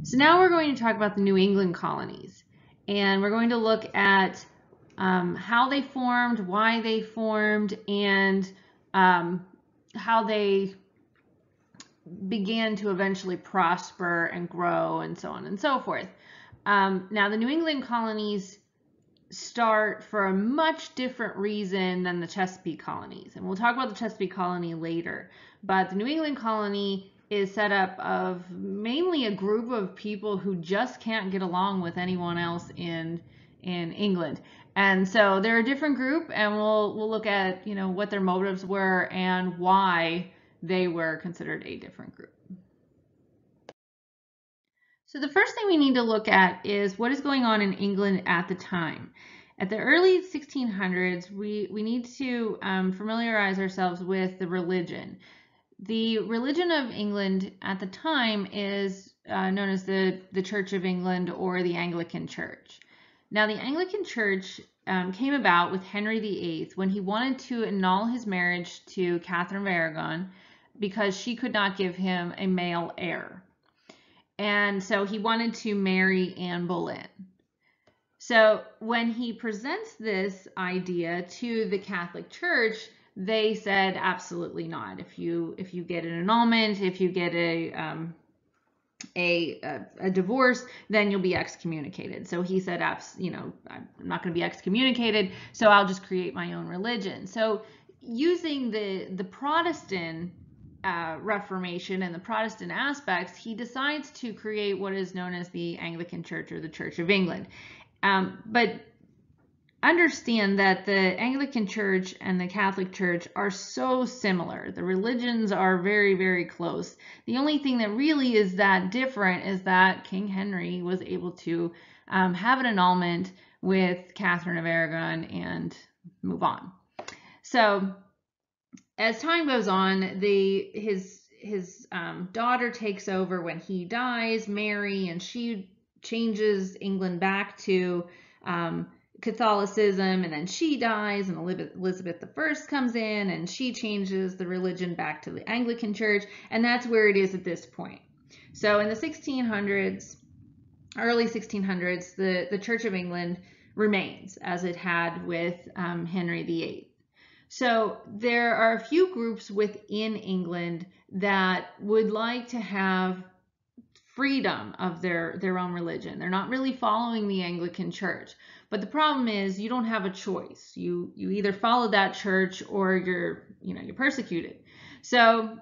So now we're going to talk about the New England colonies, and we're going to look at how they formed, why they formed, and how they began to eventually prosper and grow, and so on and so forth. Now, the New England colonies start for a much different reason than the Chesapeake colonies, and we'll talk about the Chesapeake colony later. But the New England colony is set up of mainly a group of people who just can't get along with anyone else in England. And so they're a different group, and we'll look at what their motives were and why they were considered a different group. So the first thing we need to look at is what is going on in England at the time. At the early 1600s, we need to familiarize ourselves with the religion. The religion of England at the time is known as the Church of England, or the Anglican Church. Now, the Anglican Church came about with Henry VIII when he wanted to annul his marriage to Catherine of Aragon because she could not give him a male heir. And so he wanted to marry Anne Boleyn. So when he presents this idea to the Catholic Church, they said absolutely not. If you get an annulment, if you get a divorce, then you'll be excommunicated. So he said, I'm not going to be excommunicated, so I'll just create my own religion. So using the Protestant Reformation and the Protestant aspects, he decides to create what is known as the Anglican Church, or the Church of England. But understand that the Anglican Church and the Catholic Church are so similar. The religions are very, very close. The only thing that really is that different is that King Henry was able to have an annulment with Catherine of Aragon and move on. So as time goes on, his daughter takes over when he dies, Mary, and she changes England back to Catholicism, and then she dies, and Elizabeth I comes in, and she changes the religion back to the Anglican Church, and that's where it is at this point. So in the 1600s, early 1600s, the Church of England remains as it had with Henry VIII. So there are a few groups within England that would like to have freedom of their own religion. They're not really following the Anglican Church. But the problem is you don't have a choice. You either follow that church or you're persecuted. So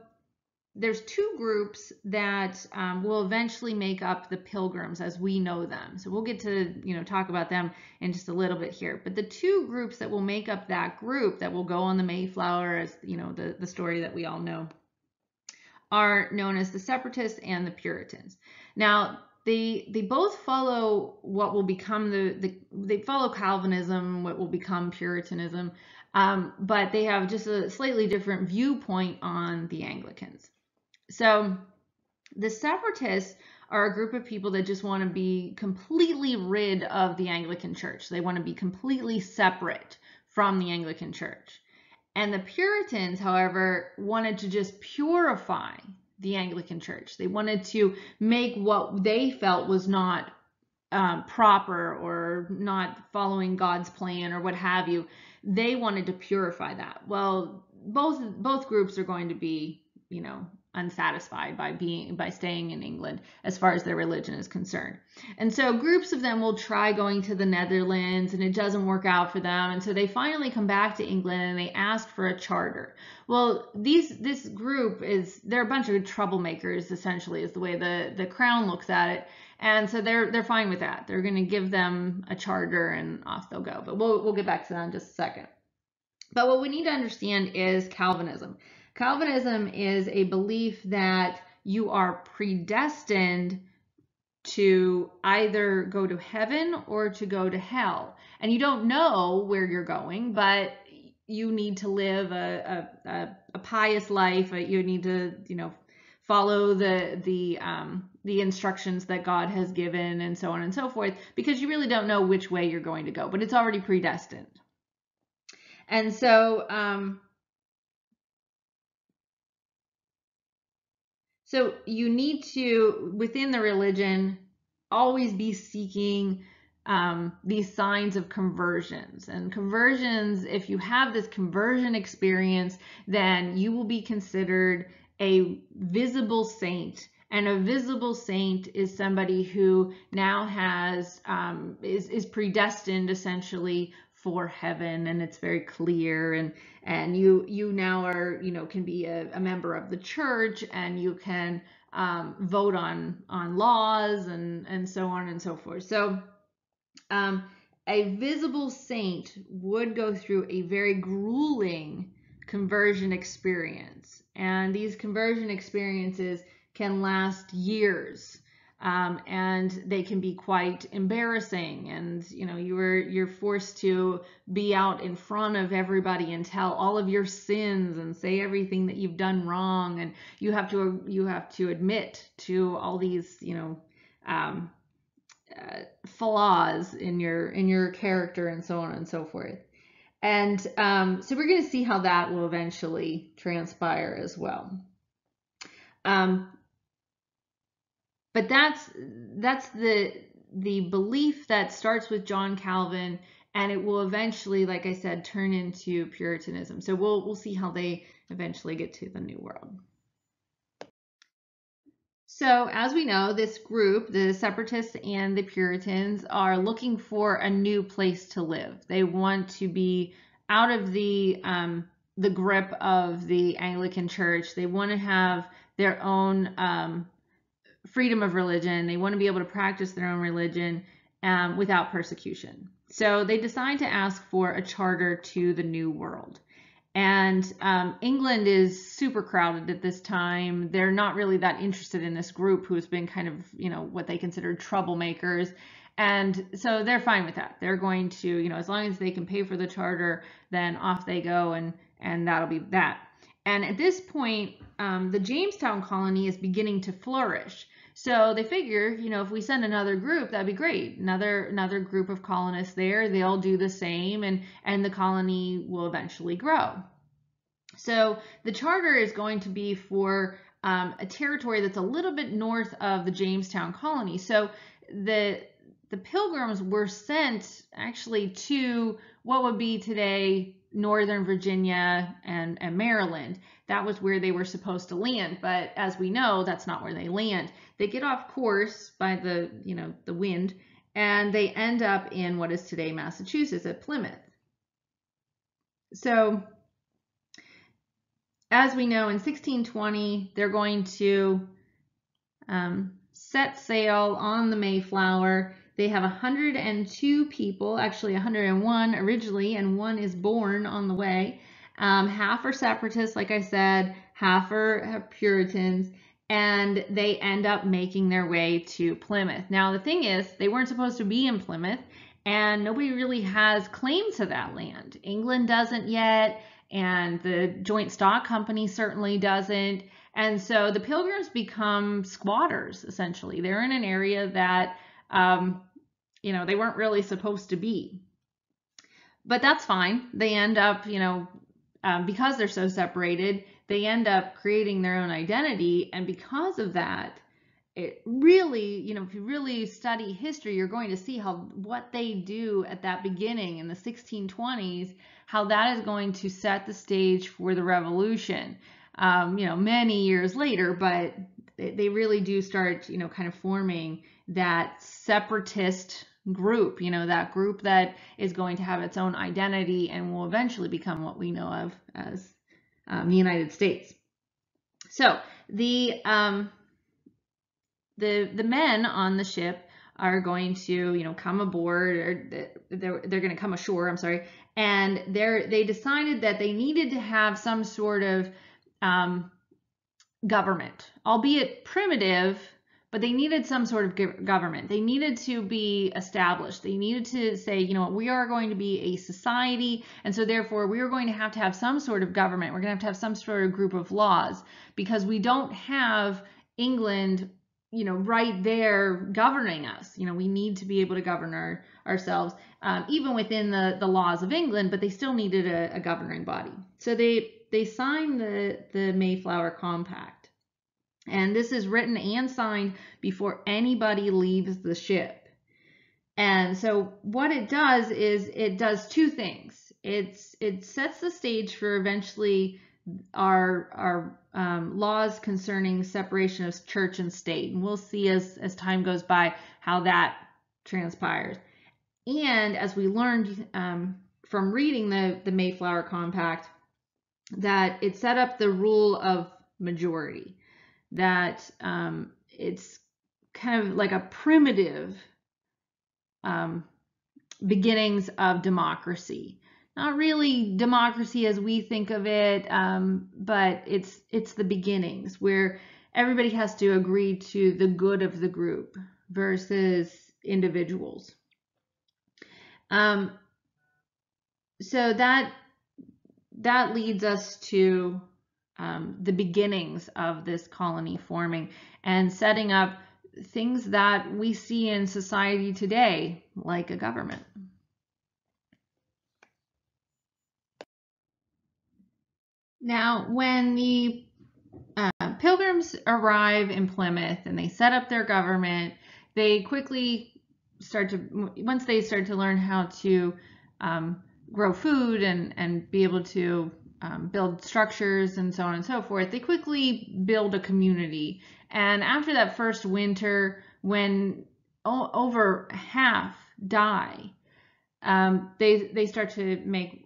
there's two groups that will eventually make up the Pilgrims as we know them. So we'll get to talk about them in just a little bit here. But the two groups that will make up that group that will go on the Mayflower, as the story that we all know, are known as the Separatists and the Puritans. Now, they both follow what will become they follow Calvinism, what will become Puritanism, but they have just a slightly different viewpoint on the Anglicans. So the Separatists are a group of people that just want to be completely rid of the Anglican Church. They want to be completely separate from the Anglican Church. And the Puritans, however, wanted to just purify the Anglican Church. They wanted to make what they felt was not proper or not following God's plan or what have you. They wanted to purify that. Well, both groups are going to be, unsatisfied by staying in England as far as their religion is concerned. And so groups of them will try going to the Netherlands, and it doesn't work out for them. And so they finally come back to England and they ask for a charter. Well, this group they're a bunch of troublemakers, essentially, is the way the Crown looks at it. And so they're fine with that. They're going to give them a charter and off they'll go. But we'll get back to that in just a second. But what we need to understand is Calvinism. Calvinism is a belief that you are predestined to either go to heaven or to go to hell. And you don't know where you're going, but you need to live a pious life. You need to, follow the instructions that God has given, and so on and so forth, because you really don't know which way you're going to go, but it's already predestined. And so So you need to, within the religion, always be seeking these signs of conversions. And conversions, if you have this conversion experience, then you will be considered a visible saint. And a visible saint is somebody who now has is predestined essentially for heaven, and it's very clear, and you now are, can be a member of the church, and you can vote on laws and so on and so forth. So a visible saint would go through a very grueling conversion experience, and these conversion experiences can last years. And they can be quite embarrassing, and you're forced to be out in front of everybody and tell all of your sins and say everything that you've done wrong, and you have to admit to all these flaws in your character and so on and so forth. And so we're going to see how that will eventually transpire as well. But that's the belief that starts with John Calvin, and it will eventually, like I said, turn into Puritanism. So we'll see how they eventually get to the New World. So as we know, this group, the Separatists and the Puritans, are looking for a new place to live. They want to be out of the grip of the Anglican Church. They want to have their own freedom of religion. They want to be able to practice their own religion without persecution. So they decide to ask for a charter to the New World. And England is super crowded at this time. They're not really that interested in this group who's been kind of, what they consider troublemakers. And so they're fine with that. They're going to, as long as they can pay for the charter, then off they go, and that'll be that. And at this point, the Jamestown colony is beginning to flourish. So they figure, if we send another group, that'd be great. Another group of colonists there, they'll do the same, and the colony will eventually grow. So the charter is going to be for a territory that's a little bit north of the Jamestown colony. So the Pilgrims were sent actually to what would be today Northern Virginia and Maryland. That was where they were supposed to land, but as we know, that's not where they land. They get off course by the wind, and they end up in what is today Massachusetts at Plymouth. So as we know, in 1620, they're going to set sail on the Mayflower. They have 102 people, actually 101 originally, and one is born on the way. Half are Separatists, like I said, half are Puritans, and they end up making their way to Plymouth. Now, the thing is, they weren't supposed to be in Plymouth, and nobody really has claim to that land. England doesn't yet, and the Joint Stock Company certainly doesn't. And so the Pilgrims become squatters, essentially. They're in an area that they weren't really supposed to be. But that's fine. They end up, because they're so separated, they end up creating their own identity. And because of that, it really, if you really study history, you're going to see what they do at that beginning in the 1620s, how that is going to set the stage for the revolution, many years later. But they really do start, kind of forming that separatist group, that group that is going to have its own identity and will eventually become what we know of as the United States. So the men on the ship are going to, come aboard, or they're going to come ashore, I'm sorry, and they decided that they needed to have some sort of government, albeit primitive, but they needed some sort of government. They needed to be established. They needed to say, we are going to be a society, and so therefore we are going to have some sort of government. We're going to have some sort of group of laws, because we don't have England, right there governing us. We need to be able to govern ourselves, even within the laws of England, but they still needed a governing body. So they signed the Mayflower Compact. And this is written and signed before anybody leaves the ship. And so what it does is it does two things. It sets the stage for eventually our laws concerning separation of church and state. And we'll see as time goes by how that transpires. And as we learned from reading the Mayflower Compact, that it set up the rule of majority, that it's kind of like a primitive beginnings of democracy. Not really democracy as we think of it, but it's the beginnings where everybody has to agree to the good of the group versus individuals. So that leads us to the beginnings of this colony forming and setting up things that we see in society today, like a government. Now, when the Pilgrims arrive in Plymouth and they set up their government, they quickly once they start to learn how to grow food and be able to build structures and so on and so forth, they quickly build a community. And after that first winter, when over half die, they start to make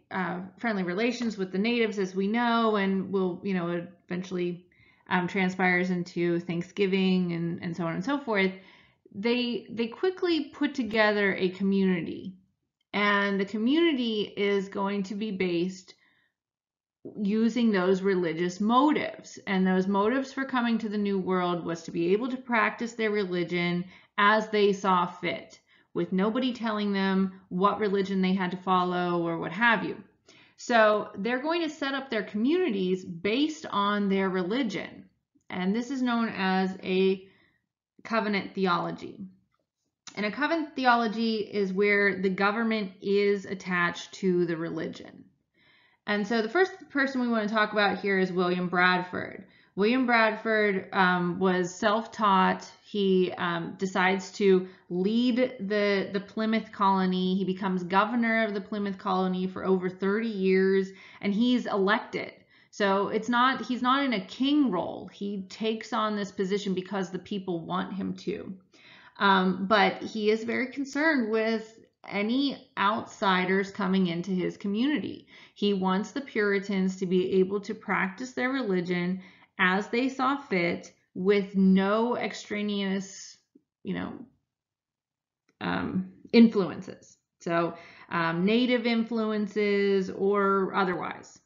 friendly relations with the natives, as we know, and will, eventually transpires into Thanksgiving and so on and so forth. They quickly put together a community, and the community is going to be based using those religious motives. And those motives for coming to the New World was to be able to practice their religion as they saw fit, with nobody telling them what religion they had to follow or what have you. So they're going to set up their communities based on their religion. And this is known as a covenant theology. And a covenant theology is where the government is attached to the religion. And so the first person we want to talk about here is William Bradford. William Bradford was self-taught. He decides to lead the Plymouth colony. He becomes governor of the Plymouth colony for over 30 years, and he's elected. So he's not in a king role. He takes on this position because the people want him to. But he is very concerned with any outsiders coming into his community. He wants the Puritans to be able to practice their religion as they saw fit, with no extraneous, influences. So native influences or otherwise.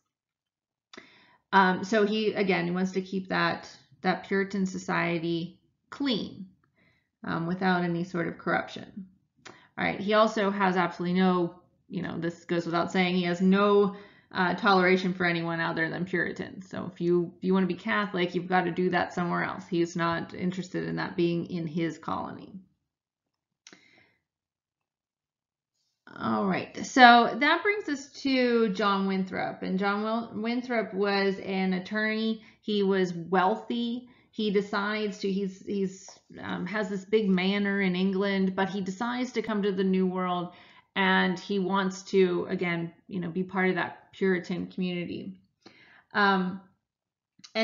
So he wants to keep that Puritan society clean, without any sort of corruption. All right. He also has absolutely no, this goes without saying, he has no toleration for anyone other than Puritans. So if you want to be Catholic, you've got to do that somewhere else. He's not interested in that being in his colony. All right, so that brings us to John Winthrop. And John Winthrop was an attorney. He was wealthy. He decides to, has this big manor in England, but he decides to come to the New World, and he wants to, again, be part of that Puritan community. And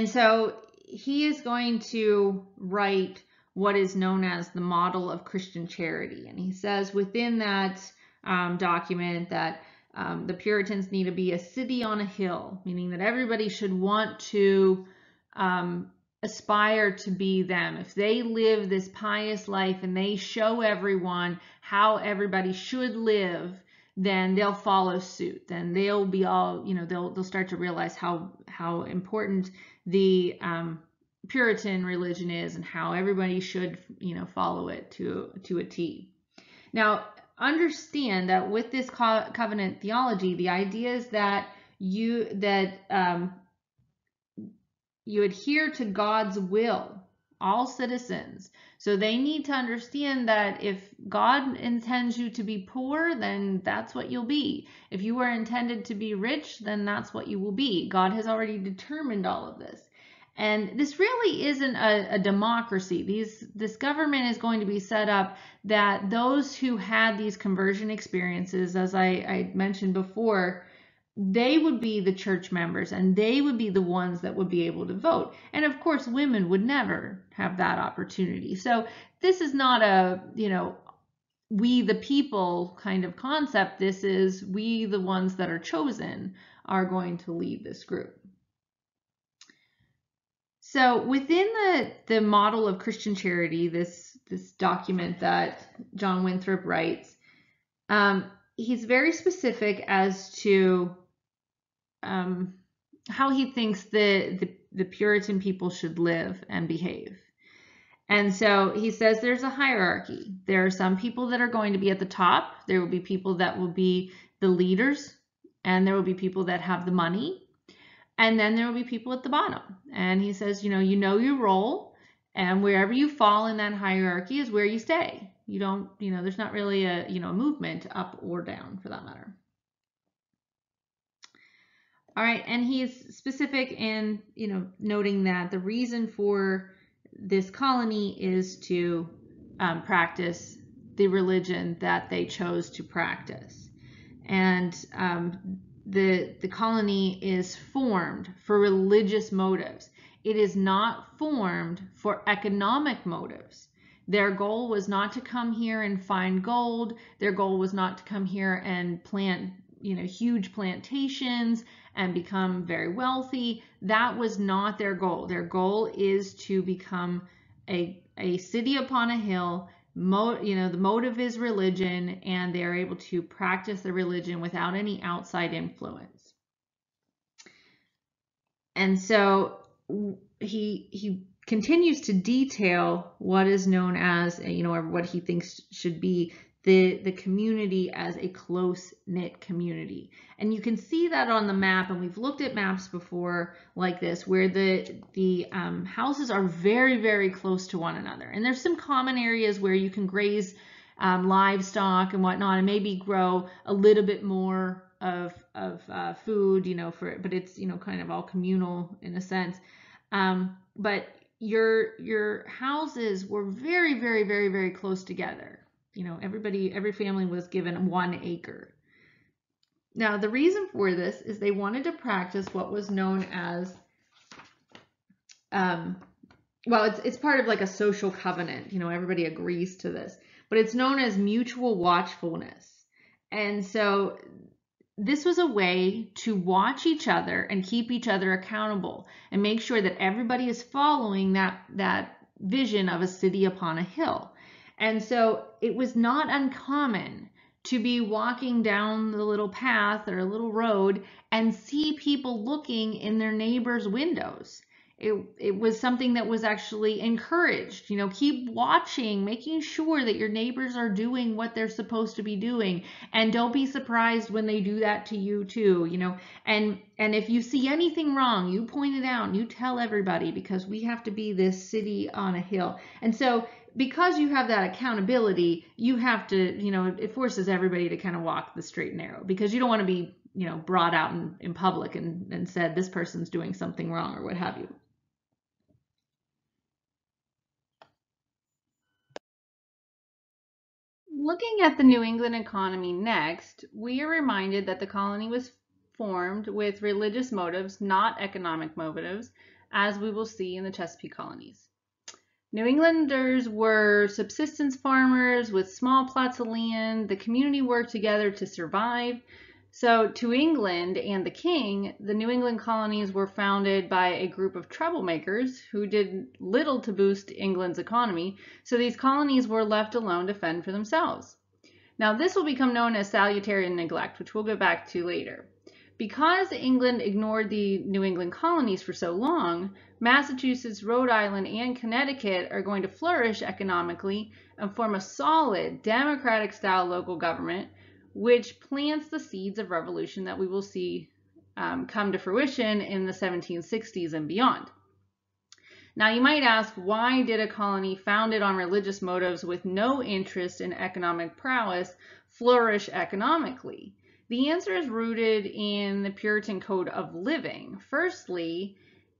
so he is going to write what is known as the model of Christian charity. And he says within that document that the Puritans need to be a city on a hill, meaning that everybody should want to aspire to be them. If they live this pious life and they show everyone how everybody should live, then they'll follow suit. Then they'll be all, they'll start to realize how important the Puritan religion is and how everybody should, follow it to a T. Now, understand that with this covenant theology, the idea is that you adhere to God's will, all citizens. So they need to understand that if God intends you to be poor, then that's what you'll be. If you are intended to be rich, then that's what you will be. God has already determined all of this. And this really isn't a democracy. This government is going to be set up that those who had these conversion experiences, as I mentioned before, they would be the church members and they would be the ones that would be able to vote. And of course, women would never have that opportunity. So this is not a, we the people kind of concept. This is we the ones that are chosen are going to lead this group. So within the model of Christian charity, this document that John Winthrop writes, he's very specific as to how he thinks the Puritan people should live and behave. And so he says there's a hierarchy. There are some people that are going to be at the top. There will be people that will be the leaders, and there will be people that have the money. And then there will be people at the bottom. And he says, you know your role, and wherever you fall in that hierarchy is where you stay. You don't, there's not really a, a movement up or down for that matter. All right, and he's specific in, noting that the reason for this colony is to practice the religion that they chose to practice. And the colony is formed for religious motives. It is not formed for economic motives. Their goal was not to come here and find gold. Their goal was not to come here and plant, huge plantations and become very wealthy. That was not their goal. Their goal is to become a city upon a hill. The motive is religion, and they are able to practice the religion without any outside influence. And so he continues to detail what is known as, or what he thinks should be the community as a close-knit community. And you can see that on the map, and we've looked at maps before like this, where the houses are very, very close to one another. And there's some common areas where you can graze livestock and whatnot, and maybe grow a little bit more of food, but it's, kind of all communal in a sense. But your houses were very, very, very, very close together. Every family was given 1 acre. Now, the reason for this is they wanted to practice what was known as, it's part of like a social covenant. Everybody agrees to this, but it's known as mutual watchfulness. And so this was a way to watch each other and keep each other accountable and make sure that everybody is following that vision of a city upon a hill. And so it was not uncommon to be walking down the little path or a little road and see people looking in their neighbors' windows. It was something that was actually encouraged. Keep watching, making sure that your neighbors are doing what they're supposed to be doing, and don't be surprised when they do that to you too. And if you see anything wrong, you point it out and you tell everybody, because we have to be this city on a hill. And so because you have that accountability, you have to, it forces everybody to kind of walk the straight and narrow, because you don't want to be, brought out in public and said this person's doing something wrong or what have you. Looking at the New England economy next, we are reminded that the colony was formed with religious motives, not economic motives, as we will see in the Chesapeake colonies. New Englanders were subsistence farmers with small plots of land. The community worked together to survive. So to England and the king, the New England colonies were founded by a group of troublemakers who did little to boost England's economy. So these colonies were left alone to fend for themselves. Now this will become known as salutary neglect, which we'll go back to later. Because England ignored the New England colonies for so long, Massachusetts, Rhode Island, and Connecticut are going to flourish economically and form a solid democratic-style local government, which plants the seeds of revolution that we will see come to fruition in the 1760s and beyond. Now, you might ask, why did a colony founded on religious motives with no interest in economic prowess flourish economically? The answer is rooted in the Puritan code of living. Firstly,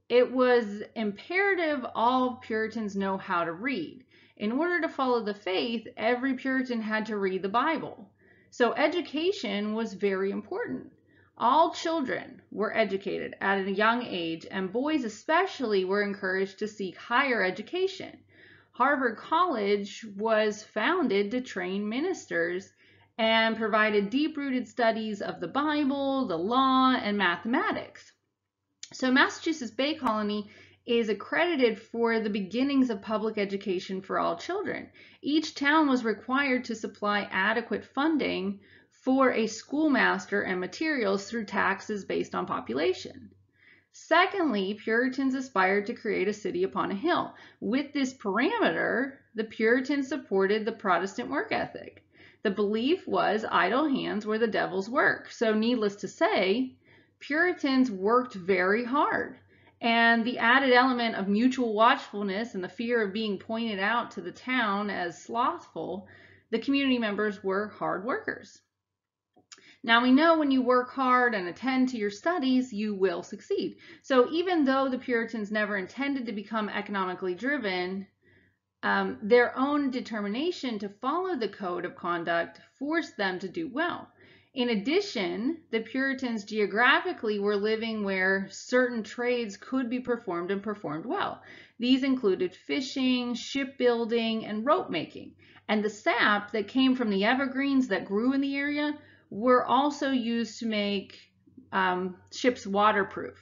it was imperative all Puritans know how to read. In order to follow the faith, every Puritan had to read the Bible. So education was very important. All children were educated at a young age, and boys especially were encouraged to seek higher education. Harvard College was founded to train ministers and provided deep-rooted studies of the Bible, the law, and mathematics. So Massachusetts Bay Colony is accredited for the beginnings of public education for all children. Each town was required to supply adequate funding for a schoolmaster and materials through taxes based on population. Secondly, Puritans aspired to create a city upon a hill. With this parameter, the Puritans supported the Protestant work ethic. The belief was idle hands were the devil's work. So needless to say, Puritans worked very hard. And the added element of mutual watchfulness and the fear of being pointed out to the town as slothful, the community members were hard workers. Now we know when you work hard and attend to your studies, you will succeed. So even though the Puritans never intended to become economically driven, their own determination to follow the code of conduct forced them to do well. In addition, the Puritans geographically were living where certain trades could be performed and performed well. These included fishing, shipbuilding, and rope making. And the sap that came from the evergreens that grew in the area were also used to make ships waterproof.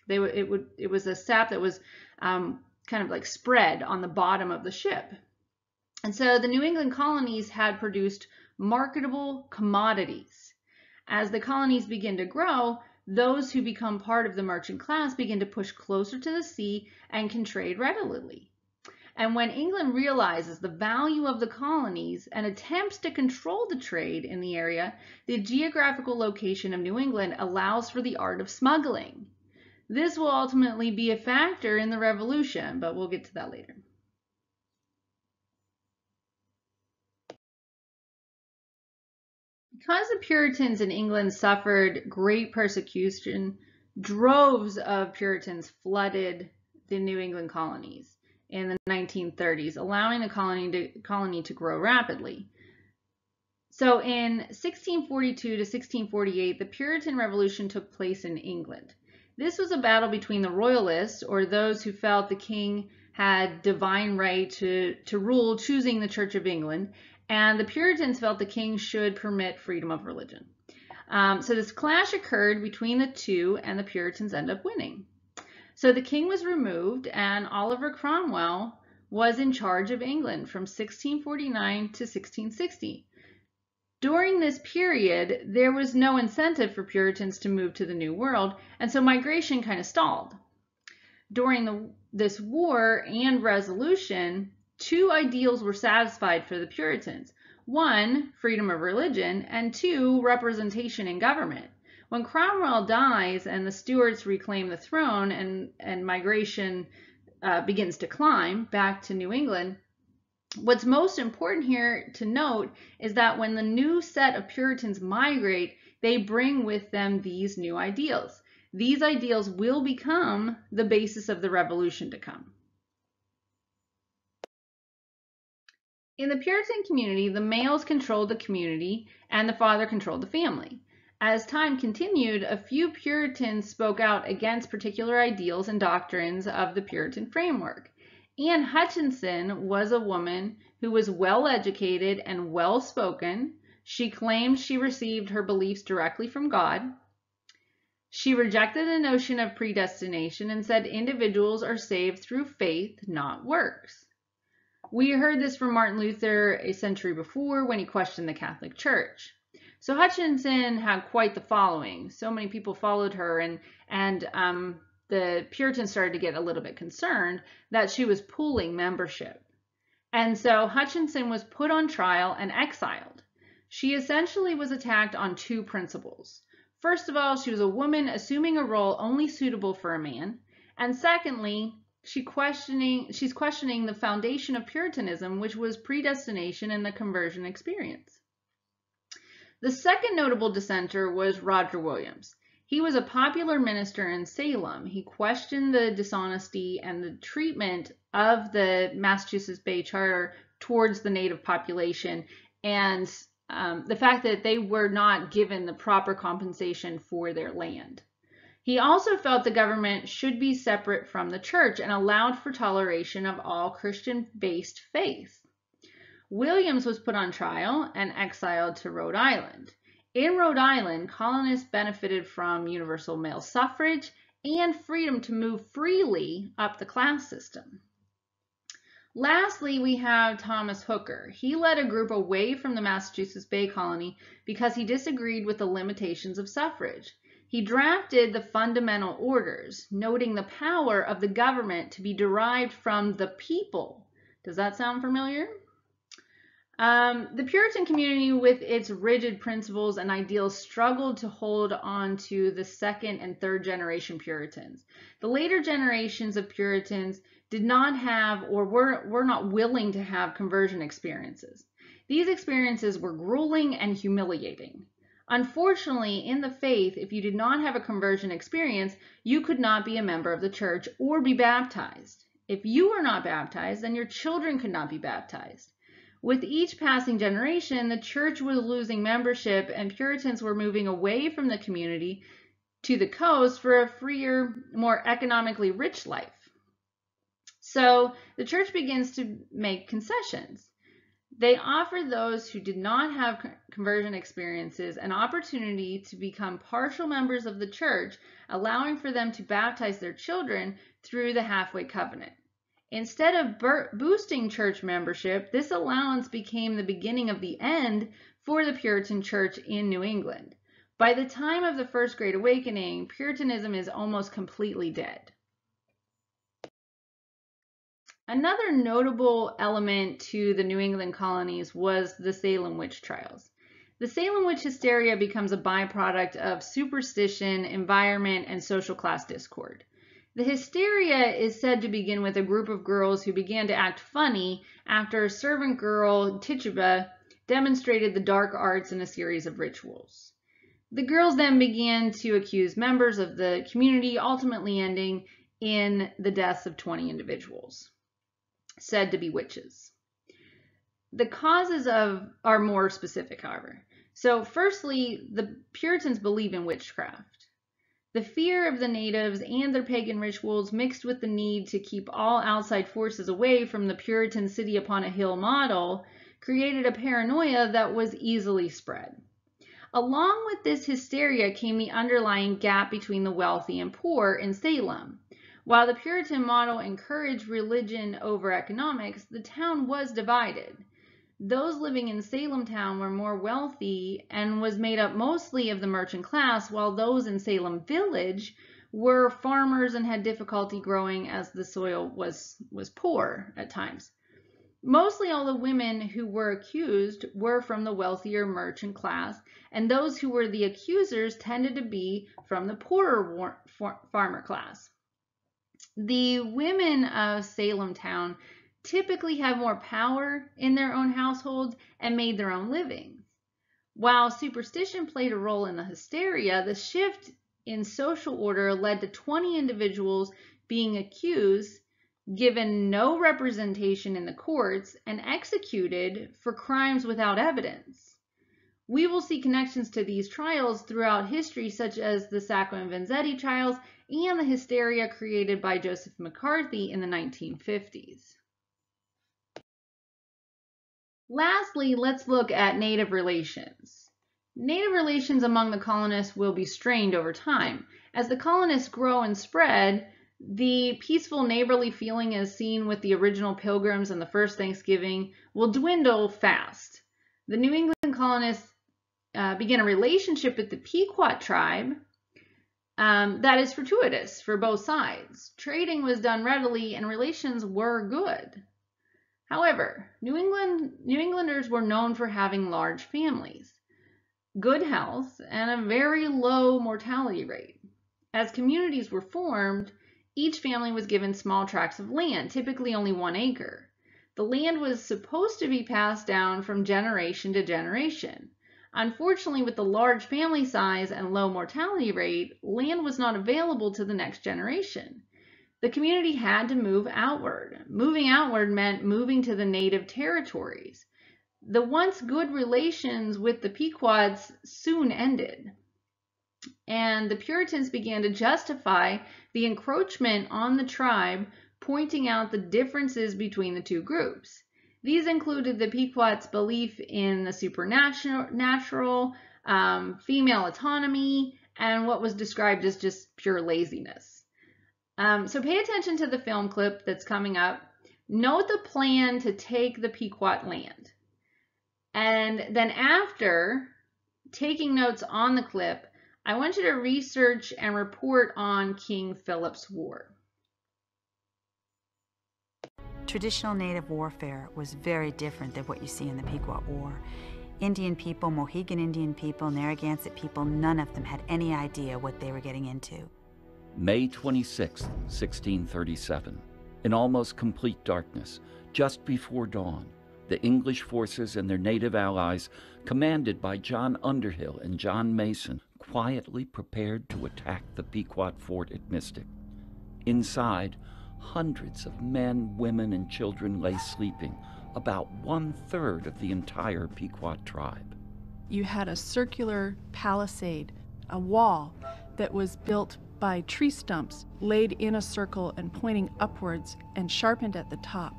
It was a sap that was kind of like spread on the bottom of the ship. And so the New England colonies had produced marketable commodities. As the colonies begin to grow, those who become part of the merchant class begin to push closer to the sea and can trade readily. And when England realizes the value of the colonies and attempts to control the trade in the area, the geographical location of New England allows for the art of smuggling. This will ultimately be a factor in the Revolution, but we'll get to that later. Because the Puritans in England suffered great persecution, droves of Puritans flooded the New England colonies in the 1930s, allowing the colony to grow rapidly. So in 1642 to 1648, the Puritan Revolution took place in England. This was a battle between the royalists, or those who felt the king had divine right to rule, choosing the Church of England, and the Puritans felt the king should permit freedom of religion. So this clash occurred between the two, and the Puritans ended up winning. So the king was removed, and Oliver Cromwell was in charge of England from 1649 to 1660. During this period, there was no incentive for Puritans to move to the New World, and so migration kind of stalled. During this war and resolution, two ideals were satisfied for the Puritans. One, freedom of religion, and two, representation in government. When Cromwell dies and the Stuarts reclaim the throne and migration begins to climb back to New England, what's most important here to note is that when the new set of Puritans migrate, they bring with them these new ideals. These ideals will become the basis of the Revolution to come. In the Puritan community, the males controlled the community and the father controlled the family. As time continued, a few Puritans spoke out against particular ideals and doctrines of the Puritan framework. Anne Hutchinson was a woman who was well educated and well spoken. She claimed she received her beliefs directly from God. She rejected the notion of predestination and said individuals are saved through faith, not works. We heard this from Martin Luther a century before when he questioned the Catholic Church. So Hutchinson had quite the following. So many people followed her, and the Puritans started to get a little bit concerned that she was pooling membership. And so Hutchinson was put on trial and exiled. She essentially was attacked on two principles. First of all, she was a woman assuming a role only suitable for a man. And secondly, she's questioning the foundation of Puritanism, which was predestination and the conversion experience. The second notable dissenter was Roger Williams. He was a popular minister in Salem. He questioned the dishonesty and the treatment of the Massachusetts Bay Charter towards the native population, and the fact that they were not given the proper compensation for their land. He also felt the government should be separate from the church and allowed for toleration of all Christian-based faith. Williams was put on trial and exiled to Rhode Island. In Rhode Island, colonists benefited from universal male suffrage and freedom to move freely up the class system. Lastly, we have Thomas Hooker. He led a group away from the Massachusetts Bay Colony because he disagreed with the limitations of suffrage. He drafted the Fundamental Orders, noting the power of the government to be derived from the people. Does that sound familiar? The Puritan community, with its rigid principles and ideals, struggled to hold on to the second and third generation Puritans. The later generations of Puritans did not have or were not willing to have conversion experiences. These experiences were grueling and humiliating. Unfortunately, in the faith, if you did not have a conversion experience, you could not be a member of the church or be baptized. If you were not baptized, then your children could not be baptized. With each passing generation, the church was losing membership and Puritans were moving away from the community to the coast for a freer, more economically rich life. So the church begins to make concessions. They offered those who did not have conversion experiences an opportunity to become partial members of the church, allowing for them to baptize their children through the halfway covenant. Instead of boosting church membership, this allowance became the beginning of the end for the Puritan church in New England. By the time of the First Great Awakening, Puritanism is almost completely dead. Another notable element to the New England colonies was the Salem witch trials. The Salem witch hysteria becomes a byproduct of superstition, environment, and social class discord. The hysteria is said to begin with a group of girls who began to act funny after a servant girl, Tituba, demonstrated the dark arts in a series of rituals. The girls then began to accuse members of the community, ultimately ending in the deaths of 20 individuals, said to be witches. The causes are more specific, however. So firstly, the Puritans believe in witchcraft. The fear of the natives and their pagan rituals, mixed with the need to keep all outside forces away from the Puritan city upon a hill model, created a paranoia that was easily spread. Along with this hysteria came the underlying gap between the wealthy and poor in Salem. While the Puritan model encouraged religion over economics, the town was divided. Those living in Salem town were more wealthy and was made up mostly of the merchant class, while those in Salem village were farmers and had difficulty growing as the soil was poor at times. Mostly all the women who were accused were from the wealthier merchant class, and those who were the accusers tended to be from the poorer farmer class. The women of Salem town typically had more power in their own households and made their own livings. While superstition played a role in the hysteria, the shift in social order led to 20 individuals being accused, given no representation in the courts, and executed for crimes without evidence. We will see connections to these trials throughout history, such as the Sacco and Vanzetti trials and the hysteria created by Joseph McCarthy in the 1950s. Lastly, let's look at Native relations. Native relations among the colonists will be strained over time. As the colonists grow and spread, the peaceful neighborly feeling as seen with the original Pilgrims and the first Thanksgiving will dwindle fast. The New England colonists began a relationship with the Pequot tribe that is fortuitous for both sides. Trading was done readily and relations were good. However, New Englanders were known for having large families, good health, and a very low mortality rate. As communities were formed, each family was given small tracts of land, typically only 1 acre. The land was supposed to be passed down from generation to generation. Unfortunately, with the large family size and low mortality rate, land was not available to the next generation. The community had to move outward. Moving outward meant moving to the native territories. The once good relations with the Pequots soon ended, and the Puritans began to justify the encroachment on the tribe, pointing out the differences between the two groups. These included the Pequots' belief in the supernatural, female autonomy, and what was described as just pure laziness. So pay attention to the film clip that's coming up. Note the plan to take the Pequot land. And then after taking notes on the clip, I want you to research and report on King Philip's War. Traditional native warfare was very different than what you see in the Pequot War. Indian people, Mohegan Indian people, Narragansett people, none of them had any idea what they were getting into. May 26, 1637. In almost complete darkness, just before dawn, the English forces and their native allies, commanded by John Underhill and John Mason, quietly prepared to attack the Pequot fort at Mystic. Inside, hundreds of men, women, and children lay sleeping, about 1/3 of the entire Pequot tribe. You had a circular palisade, a wall that was built by tree stumps laid in a circle and pointing upwards and sharpened at the top.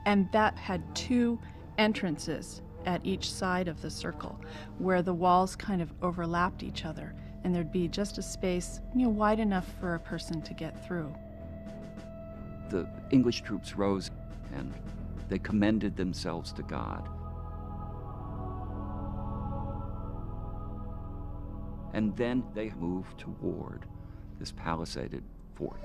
And that had 2 entrances at each side of the circle where the walls kind of overlapped each other, and there'd be just a space, wide enough for a person to get through. The English troops rose and they commended themselves to God. And then they moved toward this palisaded fort.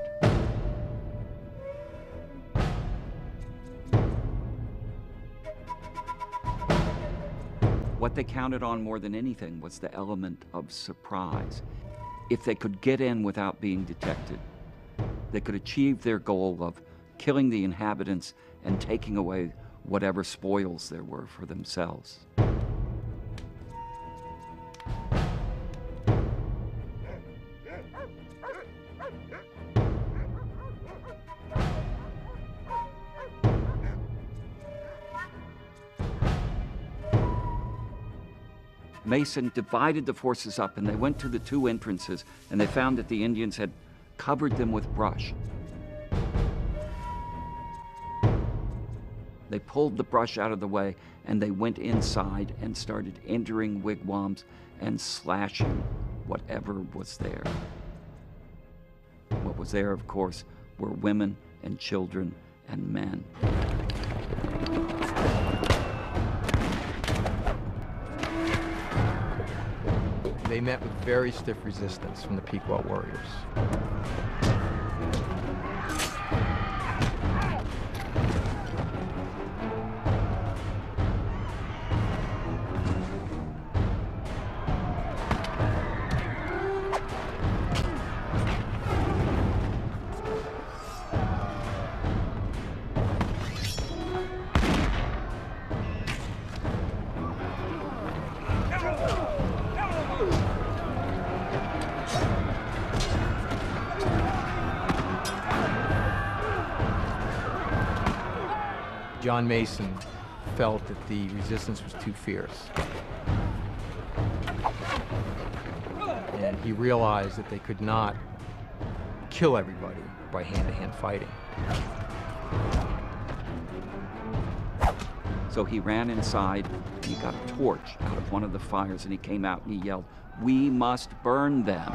What they counted on more than anything was the element of surprise. If they could get in without being detected, they could achieve their goal of killing the inhabitants and taking away whatever spoils there were for themselves. Mason divided the forces up, and they went to the 2 entrances, and they found that the Indians had covered them with brush. They pulled the brush out of the way, and they went inside and started entering wigwams and slashing whatever was there. What was there, of course, were women and children and men. They met with very stiff resistance from the Pequot warriors. John Mason felt that the resistance was too fierce. And he realized that they could not kill everybody by hand-to-hand fighting. So he ran inside, and he got a torch out of one of the fires, and he came out and he yelled, "We must burn them."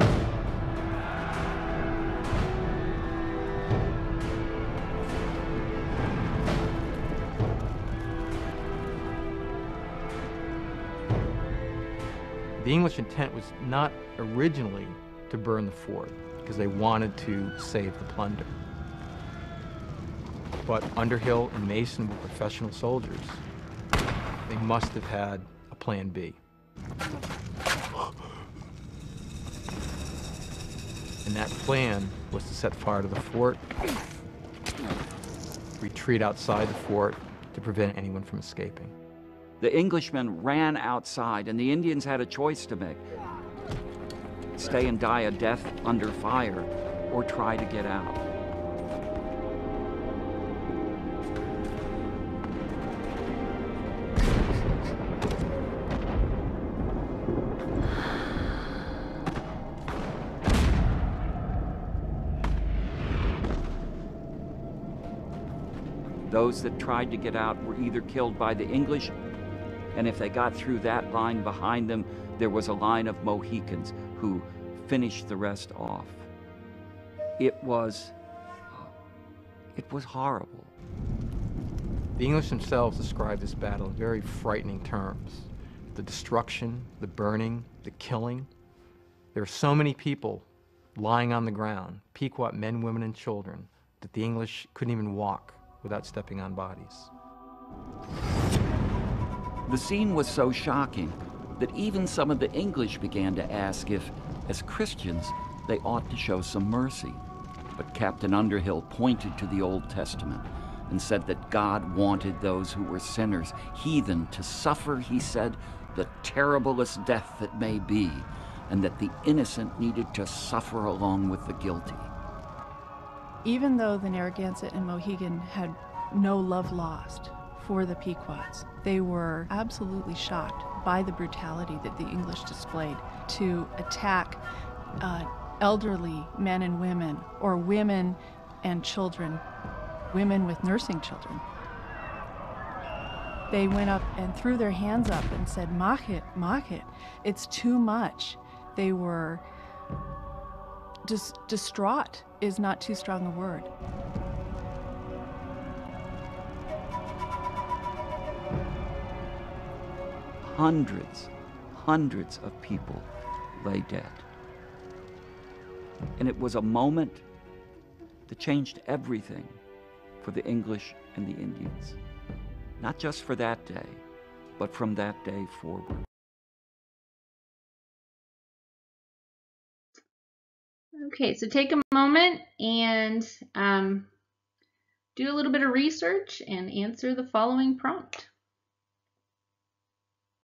The English intent was not originally to burn the fort because they wanted to save the plunder. But Underhill and Mason were professional soldiers. They must have had a plan B. And that plan was to set fire to the fort, retreat outside the fort to prevent anyone from escaping. The Englishmen ran outside, and the Indians had a choice to make: stay and die a death under fire, or try to get out. Those that tried to get out were either killed by the English, and if they got through that line behind them, there was a line of Mohicans who finished the rest off. It was horrible. The English themselves described this battle in very frightening terms. The destruction, the burning, the killing. There were so many people lying on the ground, Pequot men, women, and children, that the English couldn't even walk without stepping on bodies. The scene was so shocking that even some of the English began to ask if, as Christians, they ought to show some mercy. But Captain Underhill pointed to the Old Testament and said that God wanted those who were sinners, heathen, to suffer, he said, the terriblest death that may be, and that the innocent needed to suffer along with the guilty. Even though the Narragansett and Mohegan had no love lost for the Pequots, they were absolutely shocked by the brutality that the English displayed to attack elderly men and women, or women and children, women with nursing children. They went up and threw their hands up and said, "Mach it, it's too much." They were distraught is not too strong a word. Hundreds of people lay dead. And it was a moment that changed everything for the English and the Indians. Not just for that day, but from that day forward. Okay, so take a moment and do a little bit of research and answer the following prompt.